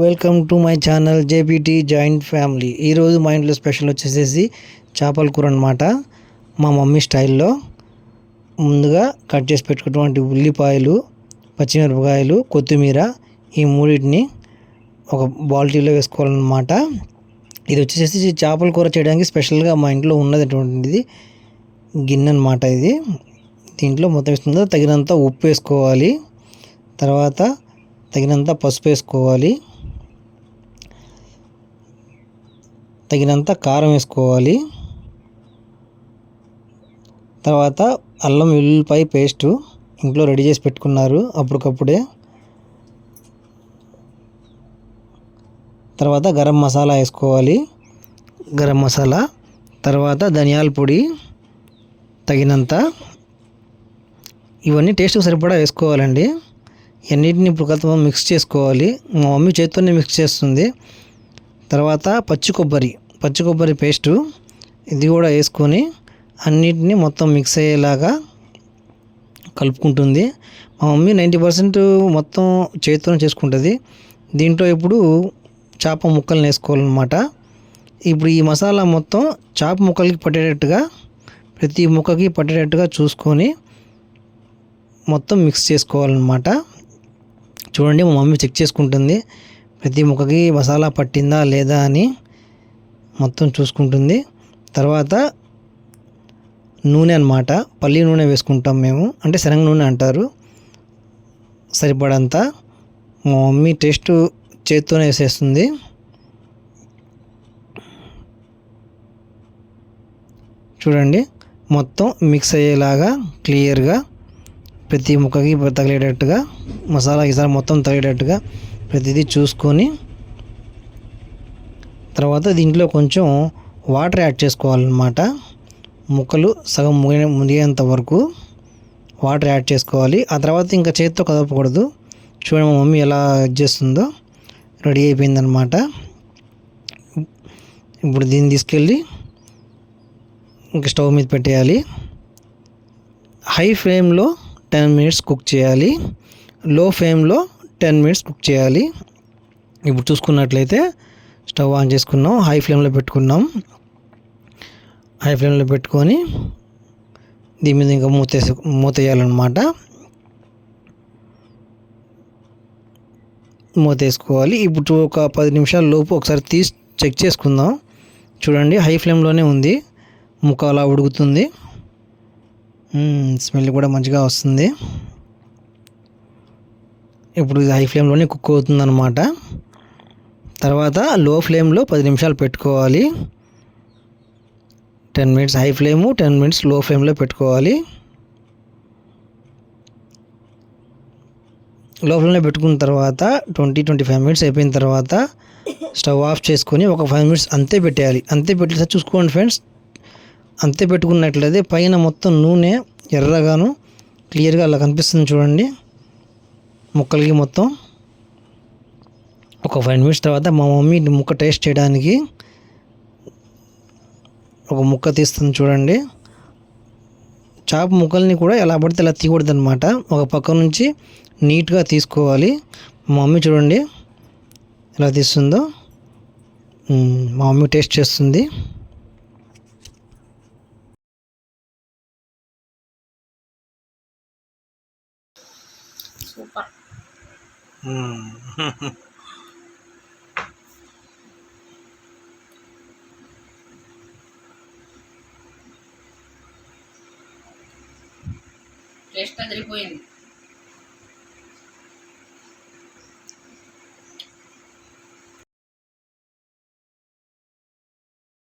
Welcome to my channel JPT joint family. ఈరోజు మా ఇంట్లో స్పెషల్ వచ్చేసేసి చేపల కూర అనమాట. మా మమ్మీ స్టైల్లో ముందుగా కట్ చేసి పెట్టుకున్నటువంటి ఉల్లిపాయలు, పచ్చిమిరపకాయలు, కొత్తిమీర ఈ మూడింటిని ఒక బాల్టీలో వేసుకోవాలన్నమాట. ఇది వచ్చేసేసి చేపల కూర చేయడానికి స్పెషల్గా మా ఇంట్లో ఉన్నటువంటిది గిన్నె అనమాట. ఇది దీంట్లో మొత్తం వేసుకుందా తగినంత ఉప్పు వేసుకోవాలి, తర్వాత తగినంత పసుపు వేసుకోవాలి, తగినంత కారం వేసుకోవాలి, తర్వాత అల్లం వెల్లుల్లిపాయ పేస్టు ఇంట్లో రెడీ చేసి పెట్టుకున్నారు అప్పటికప్పుడే, తర్వాత గరం మసాలా వేసుకోవాలి, గరం మసాలా, తర్వాత ధనియాల పొడి తగినంత, ఇవన్నీ టేస్ట్కి సరిపడా వేసుకోవాలండి. అన్నిటిని ఇప్పుడు కొత్త మిక్స్ చేసుకోవాలి. మా మమ్మీ చేత్తోనే మిక్స్ చేస్తుంది. తర్వాత పచ్చి కొబ్బరి పేస్టు ఇది కూడా వేసుకొని అన్నిటిని మొత్తం మిక్స్ అయ్యేలాగా కలుపుకుంటుంది. మా మమ్మీ 90% మొత్తం చేత్తోనే చేసుకుంటుంది. దీంట్లో ఇప్పుడు చేప ముక్కల్ని వేసుకోవాలన్నమాట. ఇప్పుడు ఈ మసాలా మొత్తం చేప ముక్కలకి పట్టేటట్టుగా, ప్రతి ముక్కకి పట్టేటట్టుగా చూసుకొని మొత్తం మిక్స్ చేసుకోవాలన్నమాట. చూడండి, మా మమ్మీ చెక్ చేసుకుంటుంది ప్రతి ముక్కకి మసాలా పట్టిందా లేదా అని మొత్తం చూసుకుంటుంది. తర్వాత నూనె అన్నమాట, పల్లి నూనె వేసుకుంటాం మేము, అంటే శనగ నూనె అంటారు, సరిపడంత. మా మమ్మీ టేస్ట్ చేత్తోనే వేసేస్తుంది. చూడండి, మొత్తం మిక్స్ అయ్యేలాగా క్లియర్గా ప్రతి ముక్కకి తగిలేటట్టుగా మసాలా ఈసారి మొత్తం తగిలేటట్టుగా ప్రతిదీ చూసుకొని, తర్వాత దీంట్లో కొంచెం వాటర్ యాడ్ చేసుకోవాలన్నమాట. ముక్కలు సగం మునిగేంత వరకు వాటర్ యాడ్ చేసుకోవాలి. ఆ తర్వాత ఇంకా చేతితో కదపకూడదు. చూడండి మా మమ్మీ ఎలా చేస్తుందో, రెడీ అయిపోయిందనమాట. ఇప్పుడు దీన్ని తీసుకెళ్ళి ఇంకా స్టవ్ మీద పెట్టేయాలి. హై ఫ్లేమ్లో 10 minutes కుక్ చేయాలి, లో ఫ్లేమ్లో 10 minutes కుక్ చేయాలి. ఇప్పుడు చూసుకున్నట్లయితే స్టవ్ ఆన్ చేసుకున్నాం, హై ఫ్లేమ్లో పెట్టుకున్నాం. హై ఫ్లేమ్లో పెట్టుకొని దీని మీద ఇంకా మూత వేయాలన్నమాట. మూత వేసుకోవాలి. ఇప్పుడు ఒక 10 నిమిషాల లోపు ఒకసారి తీసి చెక్ చేసుకుందాం. చూడండి, హై ఫ్లేమ్లోనే ఉంది, ముక్క అలా ఉడుకుతుంది, స్మెల్ కూడా మంచిగా వస్తుంది. ఇప్పుడు ఇది హై ఫ్లేమ్లోనే కుక్ అవుతుంది అన్నమాట. తర్వాత లో ఫ్లేమ్లో 10 నిమిషాలు పెట్టుకోవాలి. 10 minutes హై ఫ్లేము, 10 minutes లో ఫ్లేమ్లో పెట్టుకోవాలి. లో ఫ్లేమ్లో పెట్టుకున్న తర్వాత 20-25 minutes అయిపోయిన తర్వాత స్టవ్ ఆఫ్ చేసుకొని ఒక 5 minutes అంతే పెట్టేయాలి. అంతే పెట్టి చూసుకోండి ఫ్రెండ్స్, అంతే పెట్టుకున్నట్లయితే పైన మొత్తం నూనె ఎర్రగాను క్లియర్గా అలా కనిపిస్తుంది. చూడండి, ముక్కలకి మొత్తం. ఒక 5 minutes తర్వాత మా మమ్మీ ముక్క టేస్ట్ చేయడానికి ఒక ముక్క తీస్తుంది. చూడండి, చేప ముక్కల్ని కూడా ఎలా పడితే అలా తీయకూడదు అనమాట, ఒక పక్క నుంచి నీట్గా తీసుకోవాలి. మా మమ్మీ చూడండి ఎలా తీస్తుందో. మా మమ్మీ టేస్ట్ చేస్తుంది. సూపర్. టేస్ట్ అదిరిపోయింది.